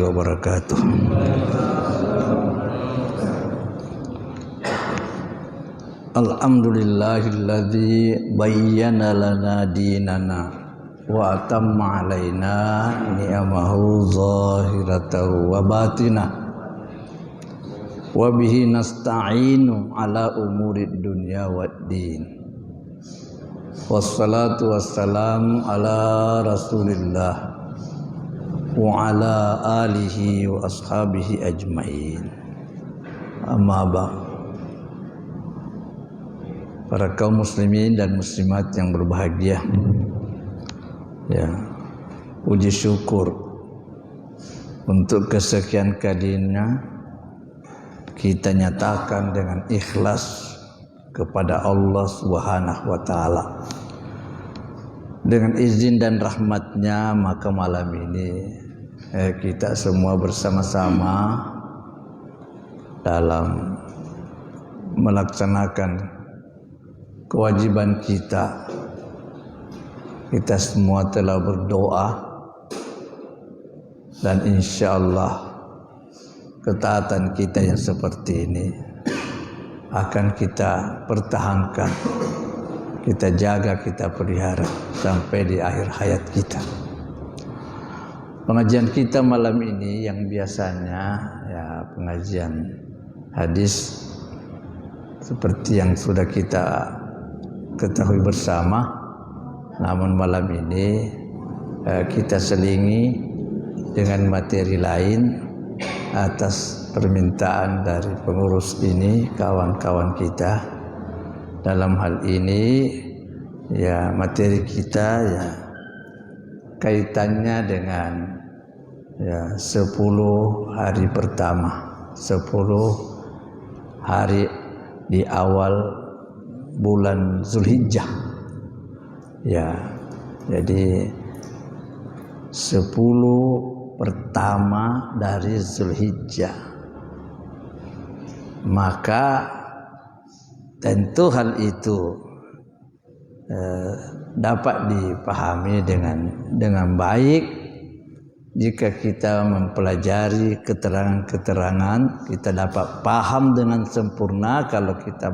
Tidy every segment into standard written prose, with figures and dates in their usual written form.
wabarakatuh. Alhamdulillahilladzi bayyana lana dinana wa atamma alaina ni'amahu zahiratan wa batinah wa bihi nasta'inu ala umurid dunya waddin. Wassalatu wassalamu ala Rasulillah wa ala alihi wa ashabihi ajmain. Amma ba'd. Para kaum muslimin dan muslimat yang berbahagia, ya, puji syukur untuk kesekian kalinya kita nyatakan dengan ikhlas kepada Allah Subhanahu wa ta'ala. Dengan izin dan rahmatnya, maka malam ini kita semua bersama-sama dalam melaksanakan kewajiban kita. Kita semua telah berdoa dan insya Allah ketaatan kita yang seperti ini akan kita pertahankan, kita jaga, kita pelihara sampai di akhir hayat kita. Pengajian kita malam ini yang biasanya ya pengajian hadis seperti yang sudah kita ketahui bersama, namun malam ini kita selingi dengan materi lain atas permintaan dari pengurus ini, kawan-kawan kita. Dalam hal ini ya materi kita ya kaitannya dengan ya 10 hari pertama, 10 hari di awal bulan Zulhijjah. Ya, jadi 10 pertama dari Zulhijjah. Maka tentu hal itu dapat dipahami dengan baik jika kita mempelajari keterangan-keterangan. Kita dapat paham dengan sempurna kalau kita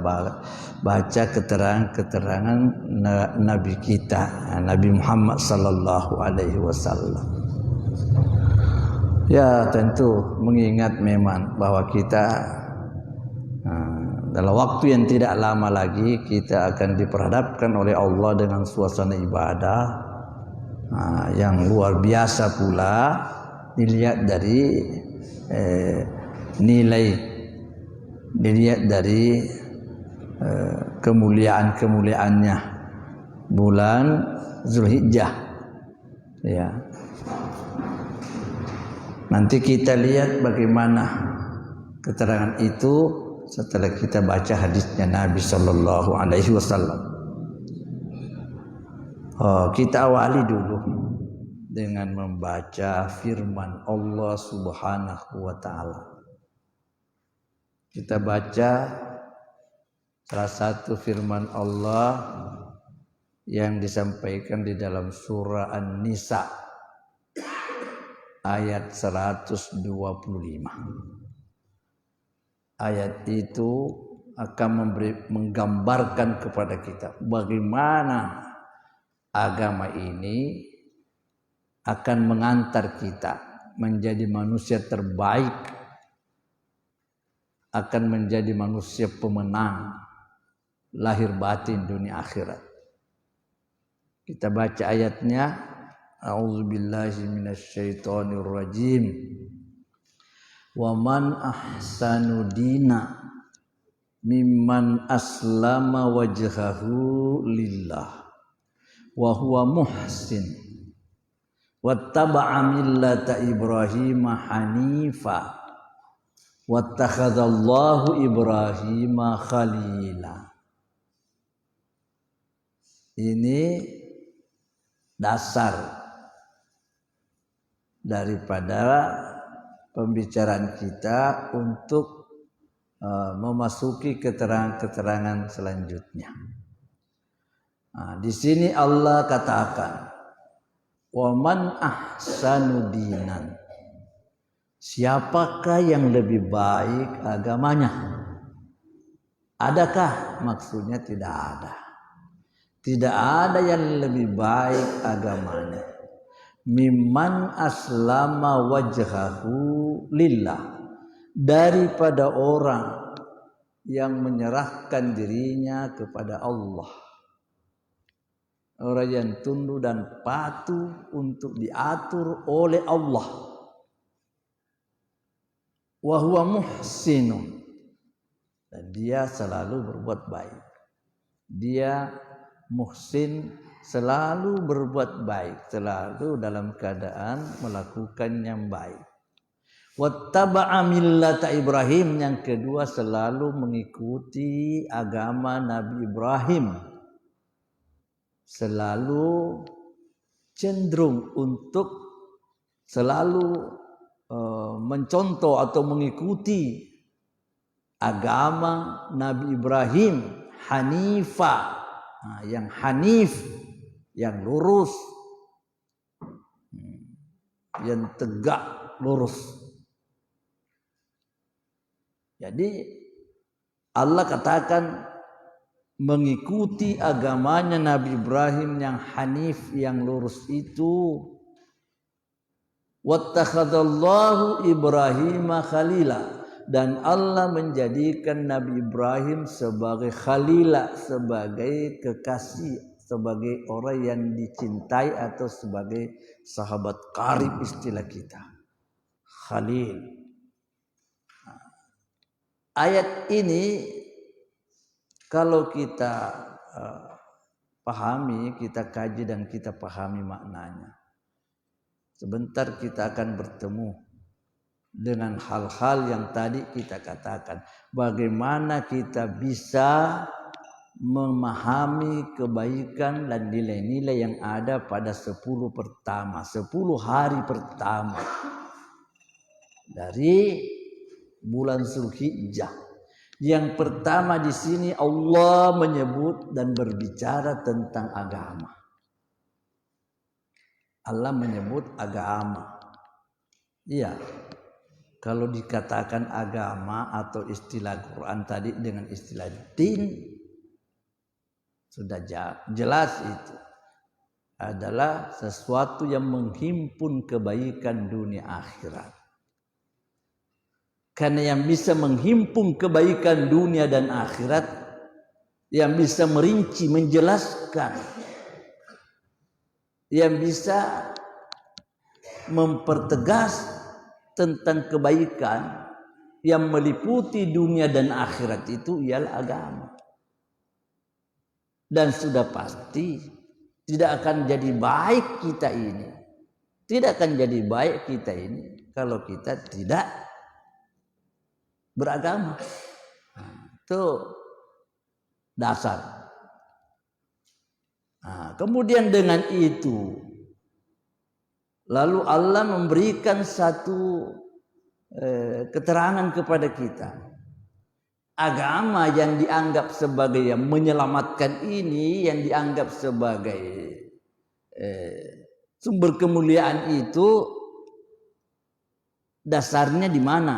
baca keterangan-keterangan Nabi kita, Nabi Muhammad sallallahu alaihi wasallam. Ya, tentu mengingat memang bahwa kita dalam waktu yang tidak lama lagi kita akan diperhadapkan oleh Allah dengan suasana ibadah yang luar biasa pula dilihat dari nilai, dilihat dari kemuliaan-kemuliaannya bulan Zulhijjah. Ya. Nanti kita lihat bagaimana keterangan itu setelah kita baca hadisnya Nabi sallallahu alaihi wasallam. Kita awali dulu dengan membaca firman Allah Subhanahu wa ta'ala. Kita baca salah satu firman Allah yang disampaikan di dalam surah An-Nisa ayat 125. Ayat itu akan menggambarkan kepada kita bagaimana agama ini akan mengantar kita menjadi manusia terbaik, akan menjadi manusia pemenang lahir batin dunia akhirat. Kita baca ayatnya. A'udzubillahi minasyaitonir rajim. Wa man ahsanu dina mimman aslama wajhahu lillah wa huwa muhsin wattaba'a millata Ibrahima hanifa wattakhadallahu Ibrahima khalila. Ini dasar daripada pembicaraan kita untuk memasuki keterangan-keterangan selanjutnya. Di sini Allah katakan, "Wa man ahsanu dinan." Siapakah yang lebih baik agamanya? Adakah? Maksudnya tidak ada. Tidak ada yang lebih baik agamanya. Mimman aslama wajhahu lillah, daripada orang yang menyerahkan dirinya kepada Allah. Orang yang tunduk dan patuh untuk diatur oleh Allah. Wa huwa muhsinun, dan dia selalu berbuat baik. Dia muhsin, selalu berbuat baik, selalu dalam keadaan melakukan yang baik. Wattaba'a millata Ibrahim, yang kedua selalu mengikuti agama Nabi Ibrahim. Selalu cenderung untuk selalu mencontoh atau mengikuti agama Nabi Ibrahim, Hanifa. Nah, yang hanif, yang lurus, yang tegak lurus. Jadi Allah katakan mengikuti agamanya Nabi Ibrahim yang hanif, yang lurus itu. Wattakhadallahu Ibrahima khalila, dan Allah menjadikan Nabi Ibrahim sebagai khalila, sebagai kekasih, sebagai orang yang dicintai, atau sebagai sahabat karib istilah kita, khalil. Ayat ini kalau kita pahami, kita kaji dan kita pahami maknanya, sebentar kita akan bertemu dengan hal-hal yang tadi kita katakan. Bagaimana kita bisa memahami kebaikan dan nilai-nilai yang ada pada 10 pertama, 10 hari pertama dari bulan Zulhijjah. Yang pertama di sini Allah menyebut dan berbicara tentang agama. Allah menyebut agama. Iya. Kalau dikatakan agama atau istilah Quran tadi dengan istilah din, sudah jelas itu adalah sesuatu yang menghimpun kebaikan dunia akhirat. Karena yang bisa menghimpun kebaikan dunia dan akhirat, yang bisa merinci, menjelaskan, yang bisa mempertegas tentang kebaikan yang meliputi dunia dan akhirat itu ialah agama. Dan sudah pasti tidak akan jadi baik kita ini, tidak akan jadi baik kita ini kalau kita tidak beragama. Itu dasar. Nah, kemudian dengan itu lalu Allah memberikan satu keterangan kepada kita. Agama yang dianggap sebagai yang menyelamatkan ini, yang dianggap sebagai sumber kemuliaan itu, dasarnya di mana?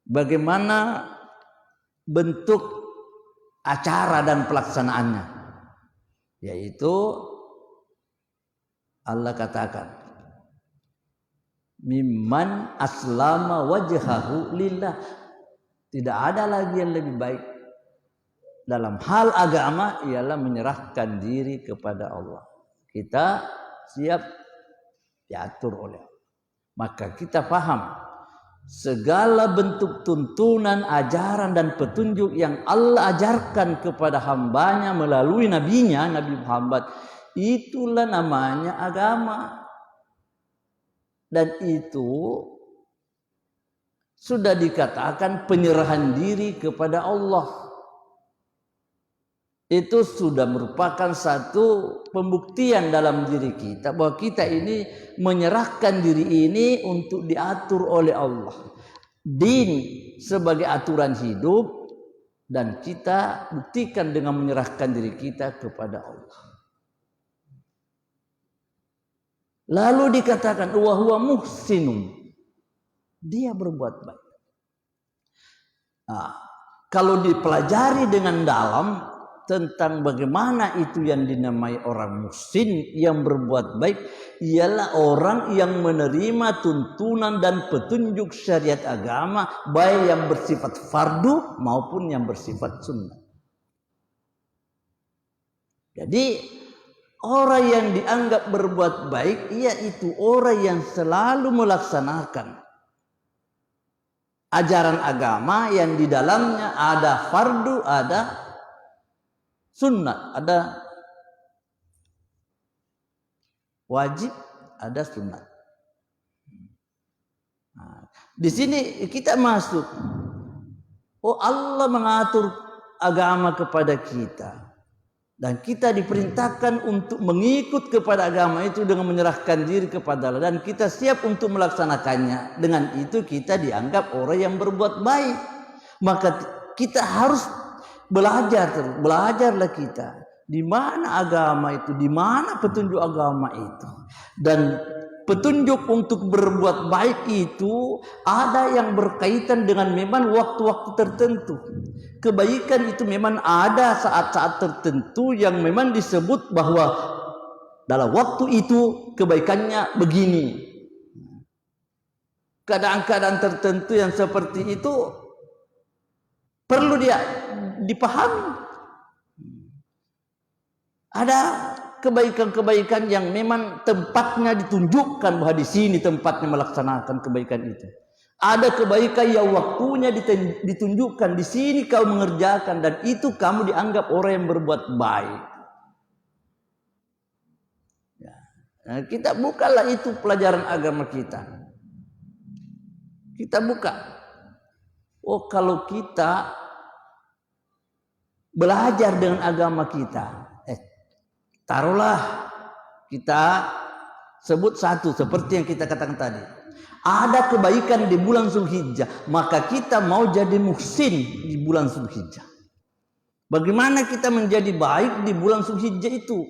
Bagaimana bentuk acara dan pelaksanaannya? Yaitu Allah katakan mimman aslama wajhahu lillah. Tidak ada lagi yang lebih baik dalam hal agama ialah menyerahkan diri kepada Allah. Kita siap diatur oleh Allah. Maka kita paham segala bentuk tuntunan, ajaran dan petunjuk yang Allah ajarkan kepada hambanya melalui nabinya, Nabi Muhammad, itulah namanya agama. Dan itu sudah dikatakan penyerahan diri kepada Allah. Itu sudah merupakan satu pembuktian dalam diri kita bahwa kita ini menyerahkan diri ini untuk diatur oleh Allah. Din sebagai aturan hidup, dan kita buktikan dengan menyerahkan diri kita kepada Allah. Lalu dikatakan wa huwa muhsinun, dia berbuat baik. Nah, kalau dipelajari dengan dalam tentang bagaimana itu yang dinamai orang muhsin yang berbuat baik, ialah orang yang menerima tuntunan dan petunjuk syariat agama, baik yang bersifat fardu maupun yang bersifat sunnah. Jadi orang yang dianggap berbuat baik yaitu orang yang selalu melaksanakan ajaran agama yang di dalamnya ada fardu, ada sunnah, ada wajib, ada sunnah. Nah, di sini kita masuk. Oh, Allah mengatur agama kepada kita. Dan kita diperintahkan untuk mengikut kepada agama itu dengan menyerahkan diri kepada Allah. Dan kita siap untuk melaksanakannya. Dengan itu kita dianggap orang yang berbuat baik. Maka kita harus belajarlah kita. Di mana agama itu, di mana petunjuk agama itu. Dan petunjuk untuk berbuat baik itu ada yang berkaitan dengan memang waktu-waktu tertentu. Kebaikan itu memang ada saat-saat tertentu yang memang disebut bahwa dalam waktu itu kebaikannya begini. Keadaan-keadaan tertentu yang seperti itu perlu dia dipahami. Ada kebaikan-kebaikan yang memang tempatnya ditunjukkan bahwa di sini tempatnya melaksanakan kebaikan itu. Ada kebaikan yang waktunya ditunjukkan di sini kau mengerjakan dan itu kamu dianggap orang yang berbuat baik. Ya. Nah, kita bukalah itu pelajaran agama kita. Kita buka. Oh, kalau kita belajar dengan agama kita, taruhlah kita sebut satu seperti yang kita katakan tadi. Ada kebaikan di bulan Zulhijjah, maka kita mau jadi muhsin di bulan Zulhijjah. Bagaimana kita menjadi baik di bulan Zulhijjah itu?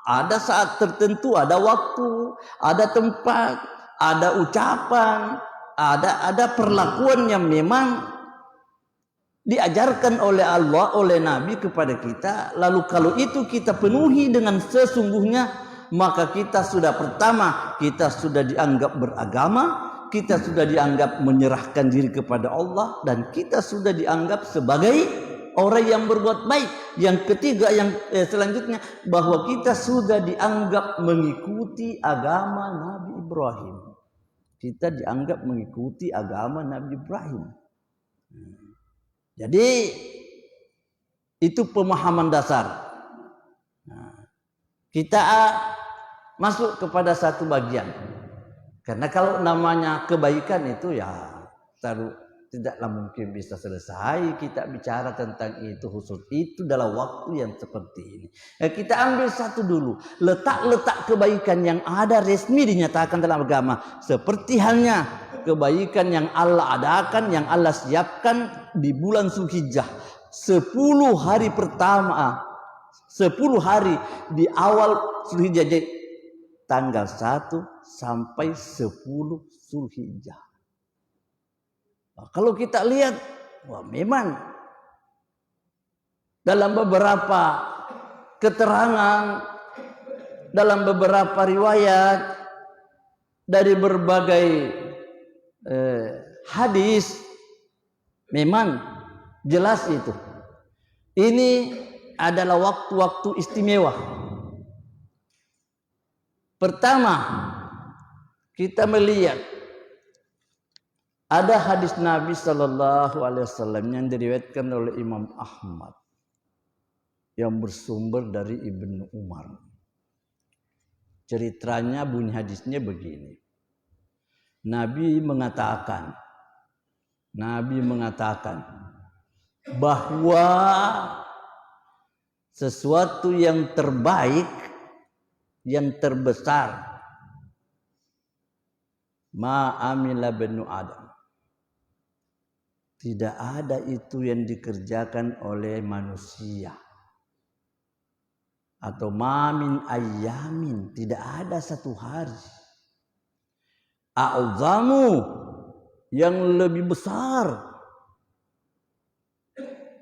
Ada saat tertentu, ada waktu, ada tempat, ada ucapan, ada perlakuan yang memang diajarkan oleh Allah, oleh Nabi kepada kita. Lalu kalau itu kita penuhi dengan sesungguhnya, maka kita sudah pertama, kita sudah dianggap beragama, kita sudah dianggap menyerahkan diri kepada Allah, dan kita sudah dianggap sebagai orang yang berbuat baik. Yang ketiga, yang selanjutnya, bahwa kita sudah dianggap mengikuti agama Nabi Ibrahim. Kita dianggap mengikuti agama Nabi Ibrahim. Jadi itu pemahaman dasar. Nah, kita masuk kepada satu bagian. Karena kalau namanya kebaikan itu ya tidaklah mungkin bisa selesai kita bicara tentang itu khusus itu dalam waktu yang seperti ini. Kita ambil satu dulu, letak-letak kebaikan yang ada resmi dinyatakan dalam agama, seperti halnya kebaikan yang Allah adakan, yang Allah siapkan di bulan Zulhijjah. 10 hari pertama, 10 hari di awal Zulhijjah, tanggal 1 sampai 10 Zulhijjah. Nah, kalau kita lihat, wah memang dalam beberapa keterangan, dalam beberapa riwayat dari berbagai hadis, memang jelas itu. Ini adalah waktu-waktu istimewa. Pertama, kita melihat ada hadis Nabi Sallallahu Alaihi Wasallam yang diriwayatkan oleh Imam Ahmad yang bersumber dari Ibnu Umar. Ceritanya, bunyi hadisnya begini. Nabi mengatakan bahwa sesuatu yang terbaik, yang terbesar, ma'amila benu Adam, tidak ada itu yang dikerjakan oleh manusia, atau mamin ayamin, tidak ada satu hari, a'udzamu, yang lebih besar.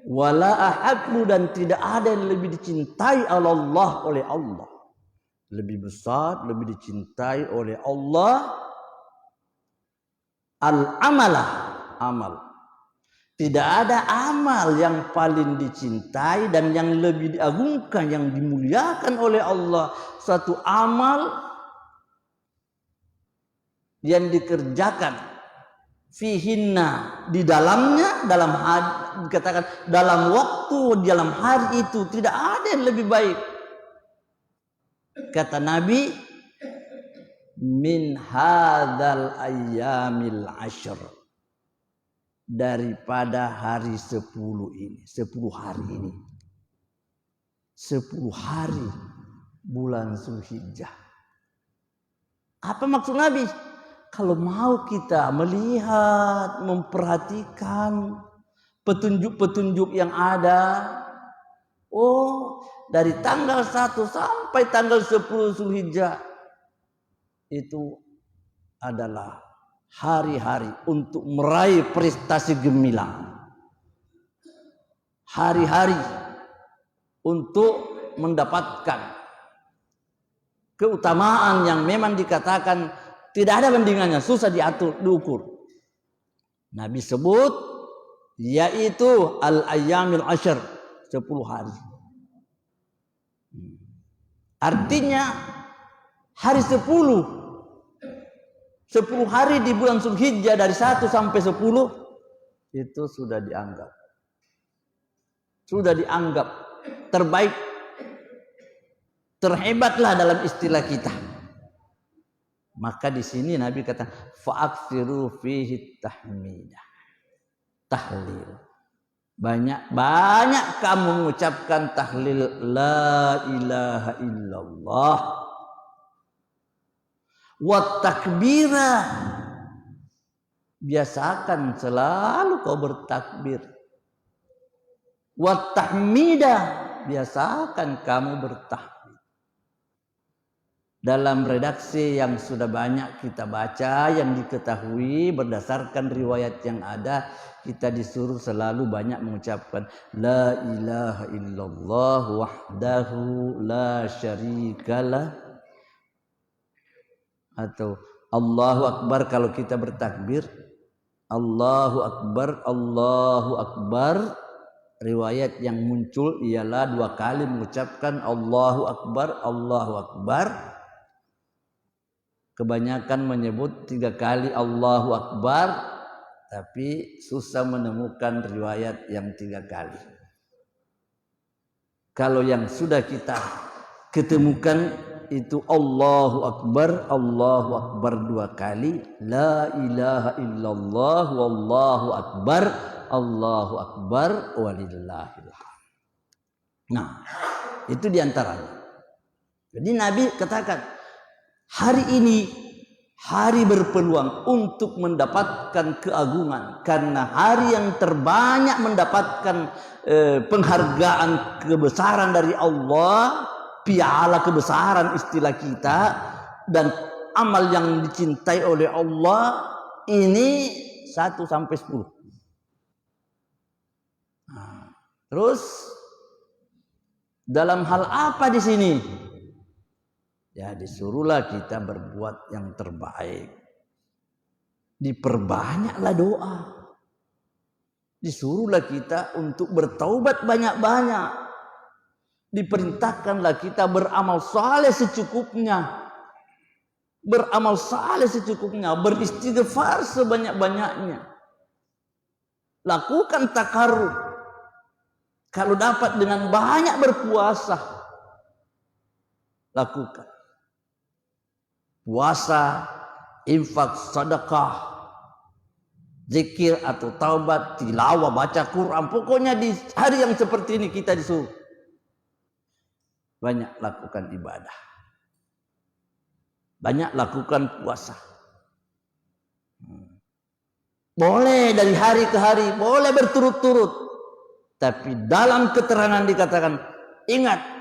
Wala ahabbu, dan tidak ada yang lebih dicintai Allah oleh Allah. Lebih besar, lebih dicintai oleh Allah al-amalah, amal. Tidak ada amal yang paling dicintai dan yang lebih diagungkan, yang dimuliakan oleh Allah. Satu amal yang dikerjakan fihinna, di dalamnya, dalam hari, dikatakan dalam waktu, dalam hari itu tidak ada yang lebih baik. Kata Nabi, min hadzal ayyamil ashr, daripada hari 10 ini, 10 hari ini, 10 hari bulan Zulhijjah. Apa maksud Nabi? Kalau mau kita melihat, memperhatikan petunjuk-petunjuk yang ada, dari tanggal 1 sampai tanggal 10 Zulhijjah itu adalah hari-hari untuk meraih prestasi gemilang. Hari-hari untuk mendapatkan keutamaan yang memang dikatakan tidak ada bandingannya, susah diukur. Nabi sebut yaitu al-ayyamil ashr, 10 hari. Artinya hari 10 hari di bulan Zulhijjah dari 1 sampai 10 itu sudah dianggap terbaik, terhebatlah dalam istilah kita. Maka di sini Nabi kata fa'aksiru fihi tahmidah, tahlil. Banyak kamu mengucapkan tahlil la ilaha illallah, wa takbira, biasakan selalu kau bertakbir, wa tahmidah, biasakan kamu bertahmid. Dalam redaksi yang sudah banyak kita baca, yang diketahui berdasarkan riwayat yang ada, kita disuruh selalu banyak mengucapkan la ilaha illallah wahdahu la syarikalah, atau Allahu Akbar kalau kita bertakbir, Allahu Akbar, Allahu Akbar. Riwayat yang muncul ialah 2 kali mengucapkan Allahu Akbar, Allahu Akbar. Kebanyakan menyebut 3 kali Allahu Akbar, tapi susah menemukan riwayat yang 3 kali. Kalau yang sudah kita ketemukan itu Allahu Akbar 2 kali, la ilaha illallah wallahu akbar, Allahu Akbar walillahil hamd. Nah, itu diantaranya. Jadi Nabi katakan, hari ini hari berpeluang untuk mendapatkan keagungan, karena hari yang terbanyak mendapatkan penghargaan kebesaran dari Allah, piala kebesaran istilah kita, dan amal yang dicintai oleh Allah ini 1 sampai 10. Nah, terus dalam hal apa di sini? Ya, disuruhlah kita berbuat yang terbaik. Diperbanyaklah doa. Disuruhlah kita untuk bertaubat banyak-banyak. Diperintahkanlah kita beramal saleh secukupnya. Beramal saleh secukupnya. Beristighfar sebanyak-banyaknya. Lakukan takarrub. Kalau dapat dengan banyak berpuasa, lakukan. Puasa, infak, sedekah, zikir atau taubat, tilawah, baca Quran. Pokoknya di hari yang seperti ini kita disuruh banyak lakukan ibadah. Banyak lakukan puasa. Boleh dari hari ke hari, boleh berturut-turut. Tapi dalam keterangan dikatakan, ingat,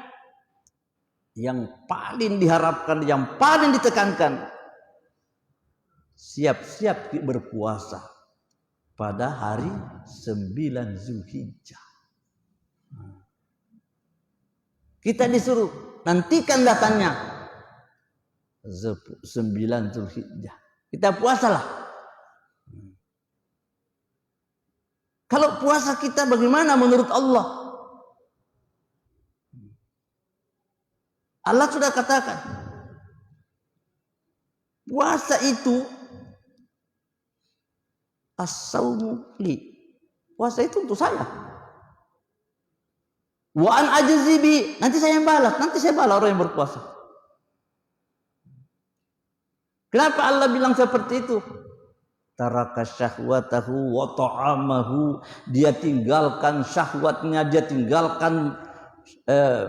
yang paling diharapkan, yang paling ditekankan, siap-siap berpuasa pada hari 9 Zulhijjah. Kita disuruh nantikan datangnya 9 Zulhijjah. Kita puasalah. Kalau puasa kita bagaimana menurut Allah? Allah sudah katakan, puasa itu as-saumu li. Puasa itu untuk saya. Wa an ajzi bi, nanti saya yang balas, orang yang berpuasa. Kenapa Allah bilang seperti itu? Taraka syahwatahu wa ta'amahu, dia tinggalkan syahwatnya, dia tinggalkan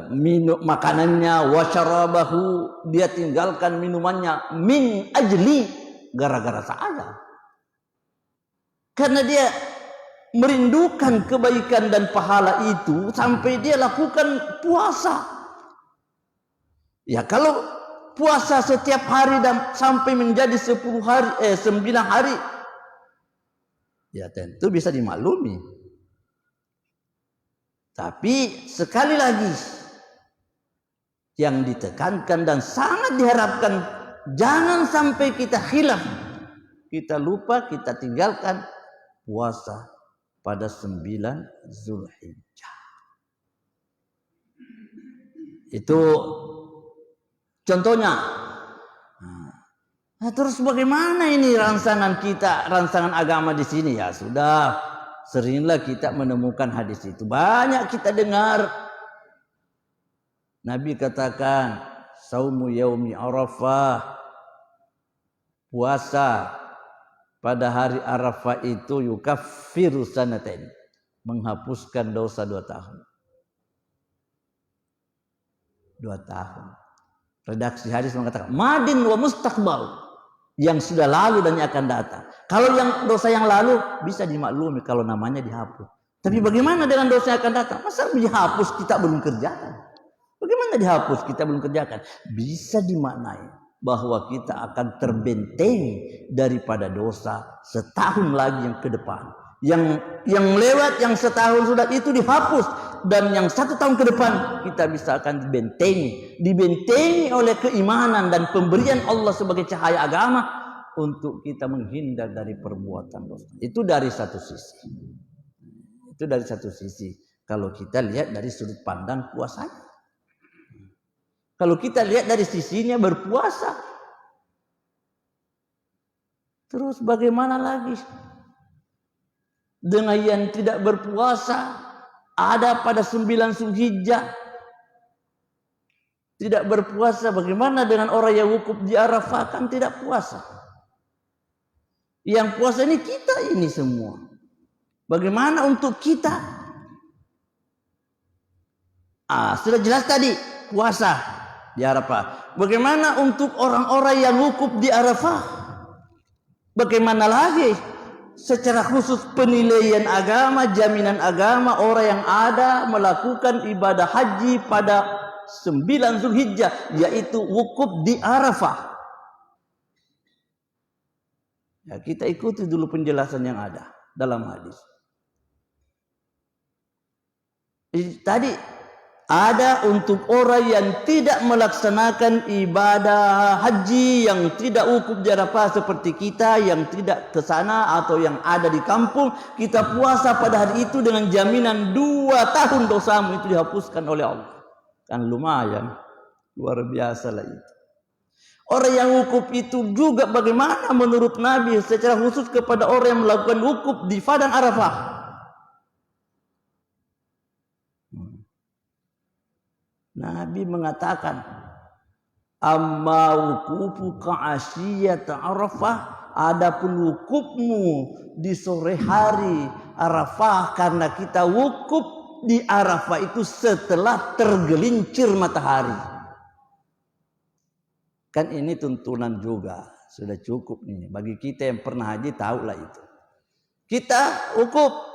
minum makanannya, wa syarabahu, dia tinggalkan minumannya, min ajli, gara-gara saya. Karena dia merindukan kebaikan dan pahala itu sampai dia lakukan puasa. Ya kalau puasa setiap hari dan sampai menjadi 9 hari, ya tentu bisa dimaklumi. Tapi sekali lagi yang ditekankan dan sangat diharapkan, jangan sampai kita khilaf, kita lupa, kita tinggalkan puasa pada 9 Zulhijjah. Itu contohnya. Nah, terus bagaimana ini rangsangan kita, rangsangan agama di sini? Ya sudah, seringlah kita menemukan hadis itu. Banyak kita dengar. Nabi katakan, saumu yaumi Arafah, puasa pada hari Arafah itu yukaffiru sanatain, menghapuskan dosa 2 tahun. 2 tahun. Redaksi hadis mengatakan madin wa mustaqbal, yang sudah lalu dan yang akan datang. Kalau yang dosa yang lalu bisa dimaklumi kalau namanya dihapus. Tapi bagaimana dengan dosa yang akan datang? Masa dihapus kita belum kerjakan? Bagaimana dihapus kita belum kerjakan? Bisa dimaknai bahwa kita akan terbenteng daripada dosa setahun lagi yang ke depan. Yang lewat, yang setahun sudah itu dihapus, dan yang 1 tahun ke depan kita bisa akan dibentengi oleh keimanan dan pemberian Allah sebagai cahaya agama untuk kita menghindar dari perbuatan dosa. Itu dari satu sisi. Kalau kita lihat dari sudut pandang puasanya. Kalau kita lihat dari sisinya berpuasa. Terus bagaimana lagi dengan yang tidak berpuasa? Ada pada 9 Zulhijjah tidak berpuasa. Bagaimana dengan orang yang wukuf di Arafah kan tidak puasa? Yang puasa ini kita ini semua. Bagaimana untuk kita? Sudah jelas tadi puasa di Arafah. Bagaimana untuk orang-orang yang wukuf di Arafah? Bagaimana lagi secara khusus penilaian agama, jaminan agama orang yang ada melakukan ibadah haji pada 9 Zulhijjah, yaitu wukuf di Arafah? Ya, kita ikuti dulu penjelasan yang ada dalam hadis. Tadi ada untuk orang yang tidak melaksanakan ibadah haji, yang tidak wukuf di Arafah seperti kita, yang tidak ke sana atau yang ada di kampung, kita puasa pada hari itu dengan jaminan 2 tahun dosamu itu dihapuskan oleh Allah. Kan lumayan, luar biasa lah itu. Orang yang wukuf itu juga bagaimana menurut Nabi secara khusus kepada orang yang melakukan wukuf di Padang Arafah. Nabi mengatakan, amma wukufuka asyiyata Arafah, adapun wukufmu di sore hari Arafah, karena kita wukuf di Arafah itu setelah tergelincir matahari. Kan ini tuntunan juga, sudah cukup nih bagi kita yang pernah haji, tahulah itu. Kita wukuf.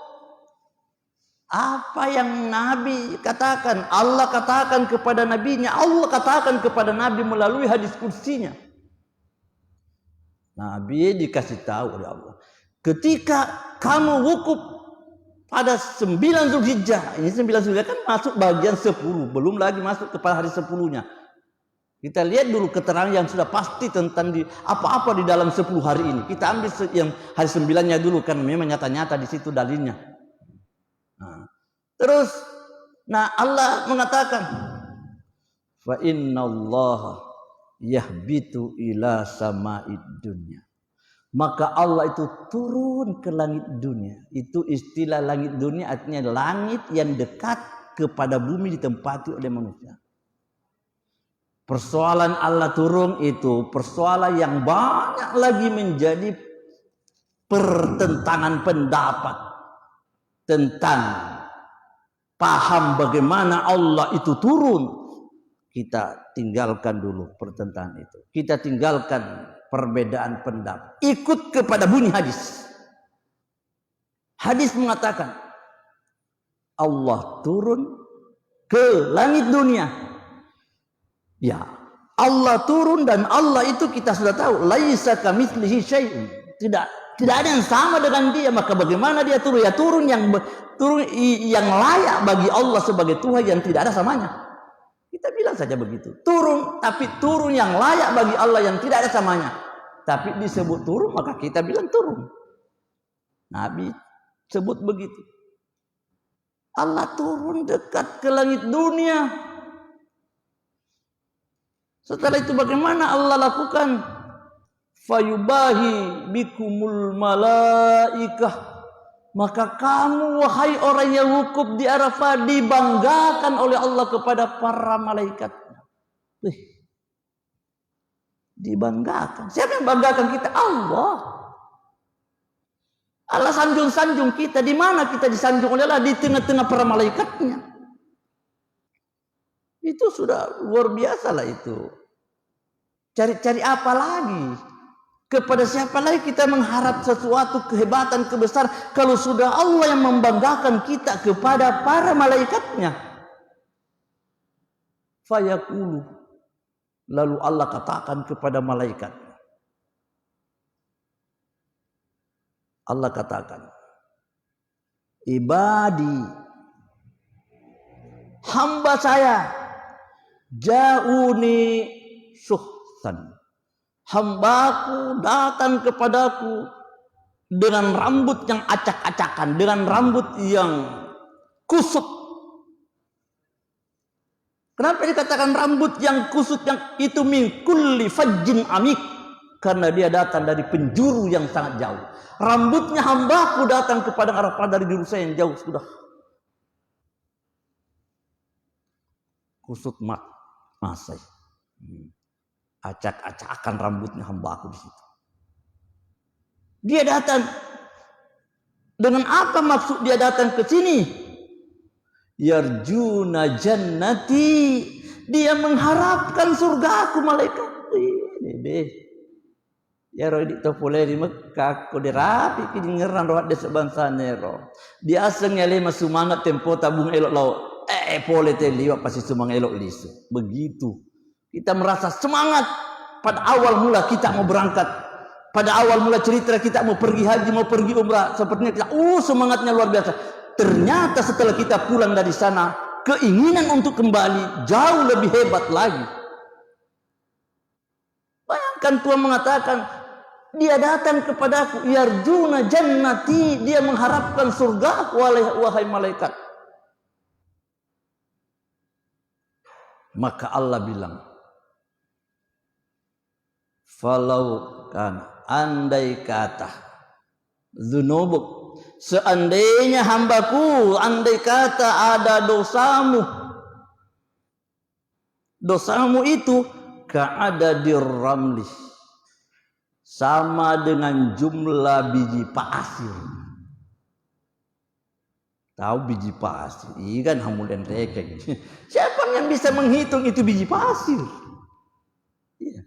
Apa yang Nabi katakan, Allah katakan kepada Nabinya, Allah katakan kepada Nabi melalui hadis kursinya. Nabi dikasih tahu oleh Allah, Ketika kamu wukuf pada 9 Zulhijjah, ini 9 Zulhijjah kan masuk bagian 10, belum lagi masuk kepada hari 10-nya. Kita lihat dulu keterangan yang sudah pasti tentang apa-apa di dalam 10 hari ini. Kita ambil yang hari 9-nya dulu, kan memang nyata-nyata di situ dalilnya. Terus, Allah mengatakan, fa innallaha yahbitu ila sama'id dunya. Maka Allah itu turun ke langit dunia. Itu istilah langit dunia artinya langit yang dekat kepada bumi ditempati oleh manusia. Persoalan Allah turun itu persoalan yang banyak lagi menjadi pertentangan pendapat tentang paham bagaimana Allah itu turun. Kita tinggalkan dulu pertentangan itu. Kita tinggalkan perbedaan pendapat. Ikut kepada bunyi hadis. Hadis mengatakan Allah turun ke langit dunia. Ya, Allah turun dan Allah itu kita sudah tahu laisa kamitslihi syai'un. Tidak ada yang sama dengan dia, maka bagaimana dia turun? Ya turun yang layak bagi Allah sebagai Tuhan yang tidak ada samanya. Kita bilang saja begitu. Turun, tapi turun yang layak bagi Allah yang tidak ada samanya. Tapi disebut turun, maka kita bilang turun. Nabi sebut begitu. Allah turun dekat ke langit dunia. Setelah itu bagaimana Allah lakukan? Fayubahi bikumul malaikah. Maka kamu wahai orang yang wukuf di Arafah dibanggakan oleh Allah kepada para malaikat. Dibanggakan. Siapa yang banggakan kita? Allah. Allah sanjung-sanjung kita. Di mana kita disanjung oleh Allah? Di tengah-tengah para malaikatnya. Itu sudah luar biasa lah itu. Cari-cari apa lagi? Kepada siapa lagi kita mengharap sesuatu kehebatan, kebesaran kalau sudah Allah yang membanggakan kita kepada para malaikatnya. Fayaqulu, lalu Allah katakan kepada malaikat. Allah katakan, ibadi, hamba saya, ja'uni syuhsan. Hambaku datang kepadaku dengan rambut yang acak-acakan, dengan rambut yang kusut. Kenapa dikatakan rambut yang kusut yang itu min kulli fajjin amik? Karena dia datang dari penjuru yang sangat jauh. Rambutnya hambaku datang kepada Arafah dari juru saya yang jauh sudah. Kusut masai. Acak-acakan rambutnya hamba aku di situ. Dia datang dengan apa maksud dia datang ke sini? Yarjuna jannati, dia mengharapkan surga aku malaikat. Ini deh. Ya roh di topole di Mekah ko dirapi ki ngeran roh de sebangsa nero. Dia aseng ngele masumangat tempo tabung elok law. Pole te liwa pasti sumang elok lisu. Begitu. Kita merasa semangat pada awal mula kita mau berangkat. Pada awal mula cerita kita mau pergi haji, mau pergi umrah. Sepertinya kita, semangatnya luar biasa. Ternyata setelah kita pulang dari sana, keinginan untuk kembali jauh lebih hebat lagi. Bayangkan Tuhan mengatakan, dia datang kepadaku, yarjuna jannati, dia mengharapkan surga wahai malaikat. Maka Allah bilang, falau kan andai kata dzunubuk, seandainya hambaku, andai kata ada dosamu itu ka'ada dirramli, sama dengan jumlah biji pasir. Tahu biji pasir? Iya kan hamulan rekeng. Siapa yang bisa menghitung itu biji pasir? Iya.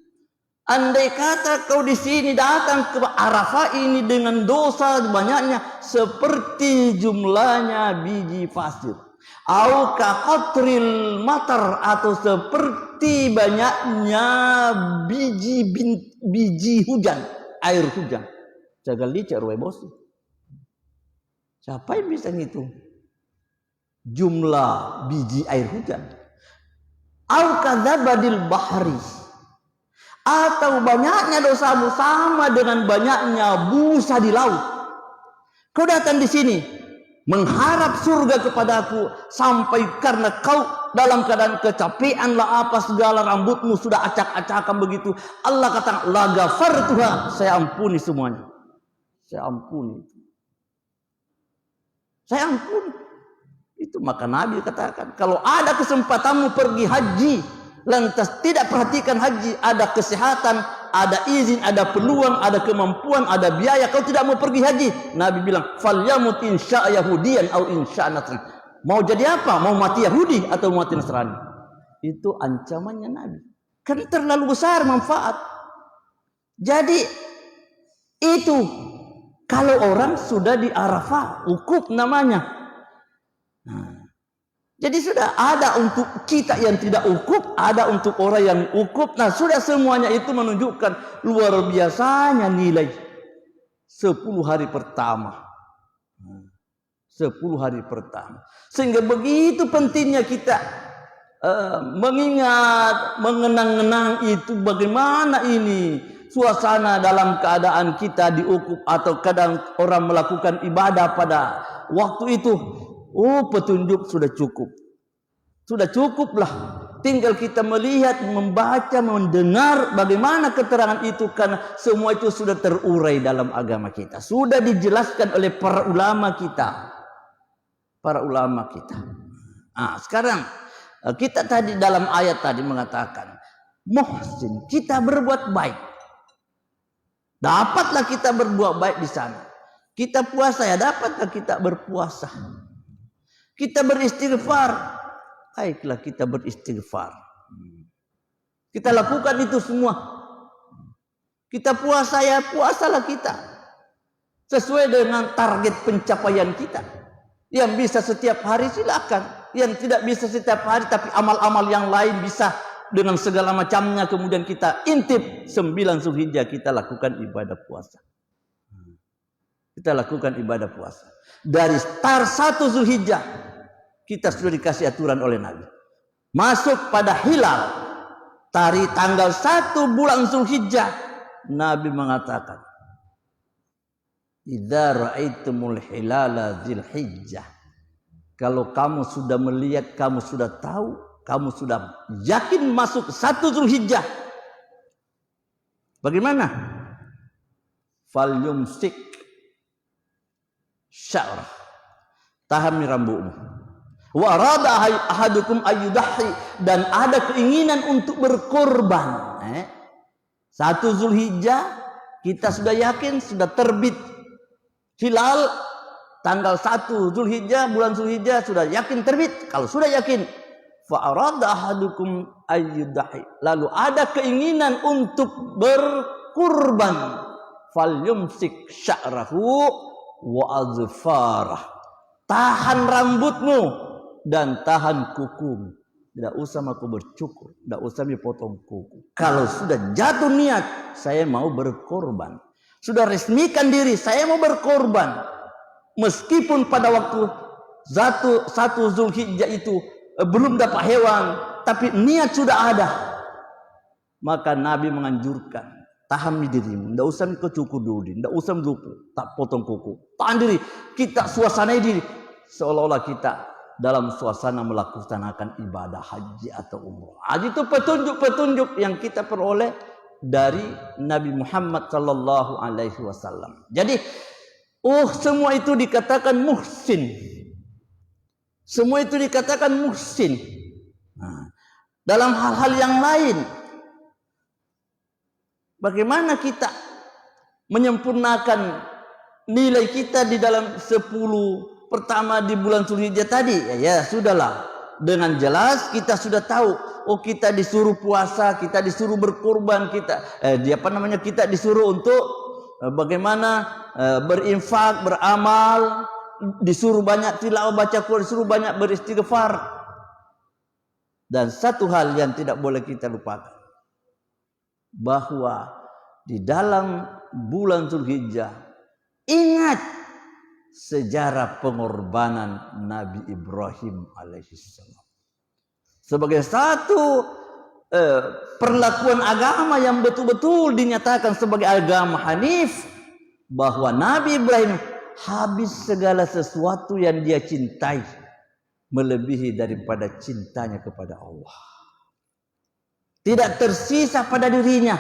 Andai kata kau di sini datang ke Arafah ini dengan dosa banyaknya seperti jumlahnya biji pasir, au kaqatril matar, atau seperti banyaknya biji hujan, air hujan. Jagal licak ruwe bosi. Siapa yang bisa ngitung jumlah biji air hujan? Au kadzabadil bahri, atau banyaknya dosamu sama dengan banyaknya busa di laut. Kau datang di sini mengharap surga kepadaku sampai karena kau dalam keadaan kecapean lah apa segala, rambutmu sudah acak-acakan begitu. Allah kata la ghafartuha, saya ampuni semuanya. Saya ampuni. Saya ampuni. Itu maka Nabi katakan, kalau ada kesempatanmu pergi haji, lantas tidak perhatikan haji, ada kesehatan, ada izin, ada peluang, ada kemampuan, ada biaya, kau tidak mau pergi haji, Nabi bilang, falyamut insya Yahudiyan au insya Nasrani. Mau jadi apa? Mau mati Yahudi atau mati Nasrani? Itu ancamannya Nabi. Kan terlalu besar manfaat. Jadi itu kalau orang sudah di Arafah, ukuf namanya. Nah, jadi sudah ada untuk kita yang tidak ukuf, ada untuk orang yang ukuf. Nah, sudah semuanya itu menunjukkan luar biasanya nilai 10 hari pertama. 10 hari pertama. Sehingga begitu pentingnya kita mengingat, mengenang-enang itu bagaimana ini suasana dalam keadaan kita diukuf atau kadang orang melakukan ibadah pada waktu itu. Oh, petunjuk sudah cukup. Sudah cukuplah. Tinggal kita melihat, membaca, mendengar bagaimana keterangan itu, karena semua itu sudah terurai dalam agama kita. Sudah dijelaskan oleh para ulama kita. Para ulama kita. Nah, sekarang kita tadi dalam ayat tadi mengatakan, muhsin, kita berbuat baik. Dapatlah kita berbuat baik di sana. Kita puasa ya, dapatlah kita berpuasa. Kita beristighfar, baiklah kita beristighfar. Kita lakukan itu semua. Kita puasa ya, puasalah kita sesuai dengan target pencapaian kita. Yang bisa setiap hari silakan, yang tidak bisa setiap hari tapi amal-amal yang lain bisa dengan segala macamnya. Kemudian kita intip 9 Zulhijjah kita lakukan ibadah puasa. Kita lakukan ibadah puasa. Dari start 1 Zulhijjah kita sudah dikasih aturan oleh Nabi. Masuk pada hilal, tanggal 1 bulan Zulhijjah, Nabi mengatakan, idza ra'aitumul hilala Dzulhijjah. Kalau kamu sudah melihat, kamu sudah tahu, kamu sudah yakin masuk 1 Zulhijjah. Bagaimana? Falyumsik sya'rah. Tahan rambutmu. Wa arada ahadukum ayyudahi, dan ada keinginan untuk berkorban. 1 Zulhijjah kita sudah yakin sudah terbit hilal, tanggal 1 Zulhijjah, bulan Zulhijjah sudah yakin terbit. Kalau sudah yakin, fa arada ahadukum ayyudahi, lalu ada keinginan untuk berkurban, falyumsik sya'rahu wa azfarah. Tahan rambutmu dan tahan kukumu. Tidak usah aku bercukur, tidak usah dipotong kuku. Kalau sudah jatuh niat, saya mau berkorban, sudah resmikan diri, saya mau berkorban, meskipun pada waktu 1 Zulhijjah itu belum dapat hewan, tapi niat sudah ada, maka Nabi menganjurkan, tahan dirimu, tidak usah kau cukur dulu, tidak usah dulu, tak potong kuku, tahan diri, kita suasana diri, seolah-olah kita dalam suasana melaksanakan ibadah haji atau umrah. Haji itu petunjuk-petunjuk yang kita peroleh dari Nabi Muhammad sallallahu alaihi wasallam. Jadi, semua itu dikatakan muhsin. Semua itu dikatakan muhsin. Nah, dalam hal-hal yang lain, bagaimana kita menyempurnakan nilai kita di dalam 10 pertama di bulan Zulhijjah tadi? Ya sudahlah, dengan jelas kita sudah tahu, kita disuruh puasa, kita disuruh berkorban, kita disuruh untuk bagaimana berinfak, beramal, disuruh banyak tilawah baca Quran, disuruh banyak beristighfar. Dan satu hal yang tidak boleh kita lupakan, bahwa di dalam bulan Zulhijjah Ingat sejarah pengorbanan Nabi Ibrahim alaihissalam sebagai satu perlakuan agama yang betul-betul dinyatakan sebagai agama Hanif, bahwa Nabi Ibrahim habis segala sesuatu yang dia cintai melebihi daripada cintanya kepada Allah. Tidak tersisa pada dirinya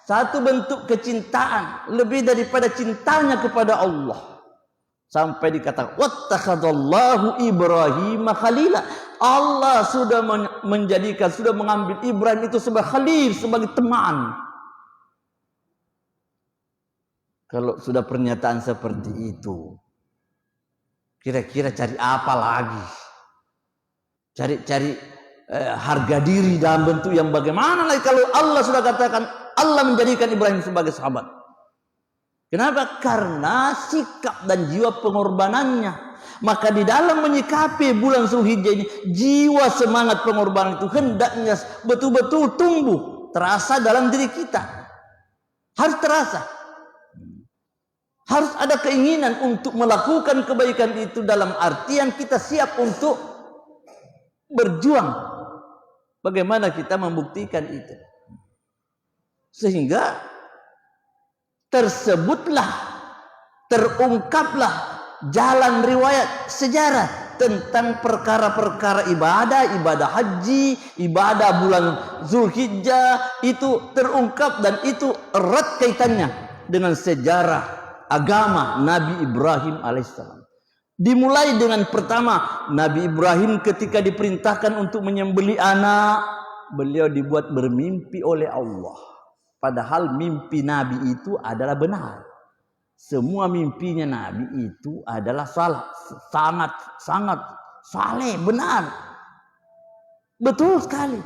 satu bentuk kecintaan lebih daripada cintanya kepada Allah. Sampai dikatakan wattakhadallahu Ibrahim khalila. Allah sudah menjadikan, sudah mengambil Ibrahim itu sebagai khalil, sebagai teman. Kalau sudah pernyataan seperti itu, kira-kira cari apa lagi? Cari harga diri dalam bentuk yang bagaimana lagi kalau Allah sudah katakan Allah menjadikan Ibrahim sebagai sahabat. Kenapa? Karena sikap dan jiwa pengorbanannya. Maka di dalam menyikapi bulan Zulhijjah ini, jiwa semangat pengorbanan itu hendaknya betul-betul tumbuh, terasa dalam diri kita. Harus terasa. Harus ada keinginan untuk melakukan kebaikan itu, dalam artian kita siap untuk berjuang. Bagaimana kita membuktikan itu? Sehingga terungkaplah jalan riwayat sejarah tentang perkara-perkara ibadah haji, ibadah bulan Zulhijjah, itu terungkap dan itu erat kaitannya dengan sejarah agama Nabi Ibrahim alaihissalam. Dimulai dengan pertama, Nabi Ibrahim ketika diperintahkan untuk menyembelih anak, beliau dibuat bermimpi oleh Allah. Padahal mimpi Nabi itu adalah benar. Semua mimpinya Nabi itu adalah sangat saleh, benar. Betul sekali.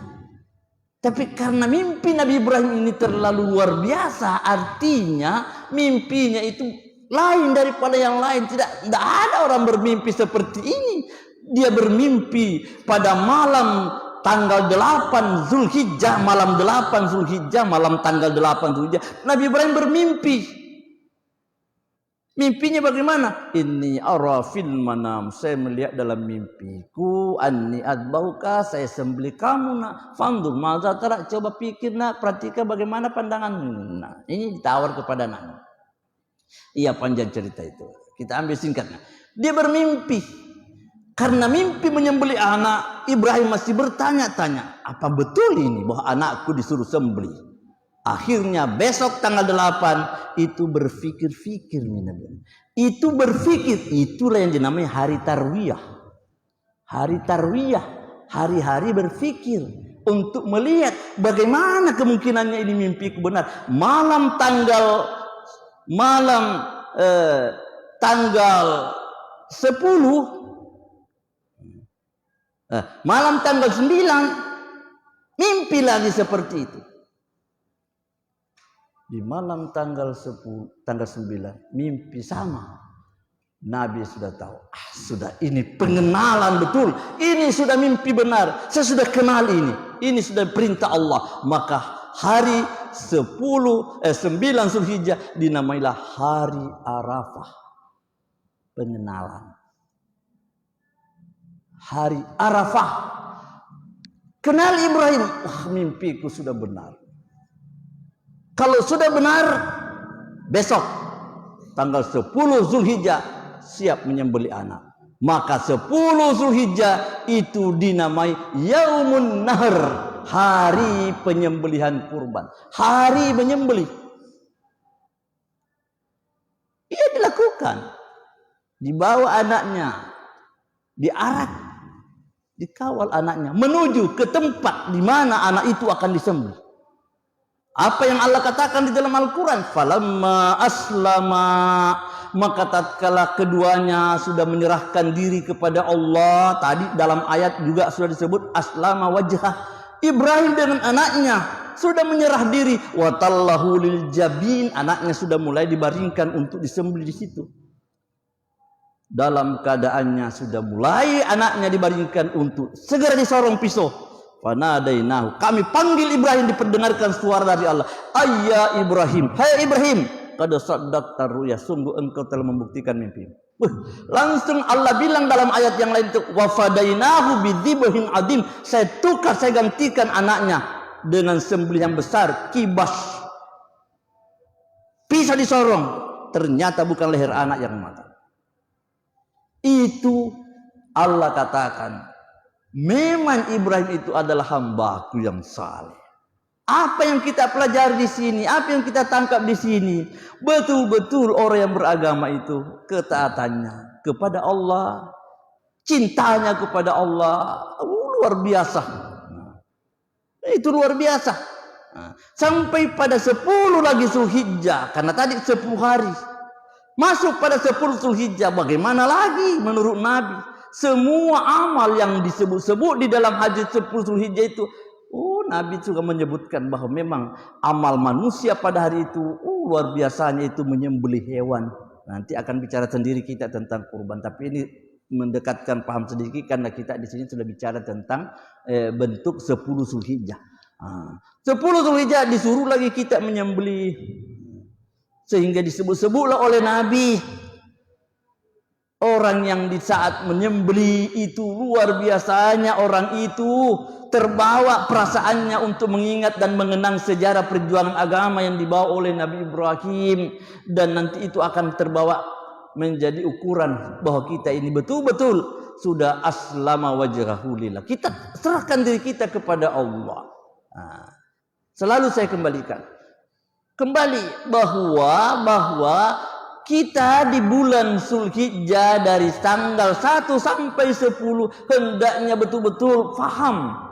Tapi karena mimpi Nabi Ibrahim ini terlalu luar biasa, artinya mimpinya itu lain daripada yang lain. Tidak ada orang bermimpi seperti ini. Dia bermimpi pada malam tanggal 8 Zulhijjah, malam 8 Zulhijjah, malam tanggal 8 Zulhijjah, Nabi Ibrahim bermimpi. Mimpinya bagaimana? Inni ara fil manam, saya melihat dalam mimpiku, anni adbauka, saya sembelih kamu nak. Fandur maza tara, coba pikir nak, perhatikan bagaimana pandanganmu. Nah, ini ditawar kepada anak. Iya, panjang cerita itu. Kita ambil singkatnya. Dia bermimpi. Karena mimpi menyembelih anak, Ibrahim masih bertanya-tanya, apa betul ini bahwa anakku disuruh sembelih? Akhirnya besok tanggal 8 itu berfikir-fikir. Itu berfikir, itulah yang dinamai hari tarwiyah. Hari tarwiyah, hari-hari berfikir untuk melihat bagaimana kemungkinannya ini mimpiku benar. Malam tanggal 10, malam tanggal 9 mimpi lagi seperti itu. Di malam tanggal 9 mimpi sama. Nabi sudah tahu, sudah ini pengenalan betul. Ini sudah mimpi benar. Saya sudah kenal ini. Ini sudah perintah Allah. Maka hari 9 Zulhijjah dinamailah hari Arafah. Pengenalan. Hari Arafah. Kenal Ibrahim. Wah, mimpiku sudah benar. Kalau sudah benar, besok tanggal 10 Zulhijjah siap menyembelih anak. Maka 10 Zulhijjah itu dinamai Yaumun Nahr, hari penyembelihan kurban, hari menyembelih. Ia dilakukan, dibawa anaknya, diarak, dikawal anaknya menuju ke tempat di mana anak itu akan disembelih. Apa yang Allah katakan di dalam Al-Quran? Falamma aslama, maka tatkala keduanya sudah menyerahkan diri kepada Allah. Tadi dalam ayat juga sudah disebut aslama wajhah. Ibrahim dengan anaknya sudah menyerah diri. Watallahu lil jabin, anaknya sudah mulai dibaringkan untuk disembelih di situ. Dalam keadaannya sudah mulai anaknya dibaringkan untuk segera disorong pisau. Fanadainahu, kami panggil Ibrahim, diperdengarkan suara dari Allah. Ayya Ibrahim, hai Ibrahim, qad saddaqta ru'ya, sungguh engkau telah membuktikan mimpi. Langsung Allah bilang dalam ayat yang lain itu, wa fadainahu bidzibhin adim, saya tukar, saya gantikan anaknya dengan sembelihan besar, kibas, pisau disorong, ternyata bukan leher anak yang mati. Itu Allah katakan, memang Ibrahim itu adalah hambaku yang saleh. Apa yang kita pelajari di sini, apa yang kita tangkap di sini, betul-betul orang yang beragama itu ketaatannya kepada Allah, cintanya kepada Allah luar biasa. Itu luar biasa. Sampai pada 10 lagi Zulhijjah, karena tadi 10 hari. Masuk pada 10 Zulhijjah, bagaimana lagi menurut Nabi? Semua amal yang disebut-sebut di dalam haji 10 Zulhijjah itu, Nabi juga menyebutkan bahwa memang amal manusia pada hari itu luar biasanya itu menyembelih hewan. Nanti akan bicara sendiri kita tentang kurban, tapi ini mendekatkan paham sedikit karena kita di sini sudah bicara tentang bentuk 10 Zulhijjah. 10 Zulhijjah disuruh lagi kita menyembelih, sehingga disebut-sebutlah oleh Nabi, orang yang di saat menyembelih itu luar biasanya orang itu terbawa perasaannya untuk mengingat dan mengenang sejarah perjuangan agama yang dibawa oleh Nabi Ibrahim, dan nanti itu akan terbawa menjadi ukuran bahwa kita ini betul-betul sudah aslama wajhahu lillah. Kita serahkan diri kita kepada Allah. Selalu saya kembali bahwa kita di bulan Zulhijjah dari tanggal 1 sampai 10 hendaknya betul-betul faham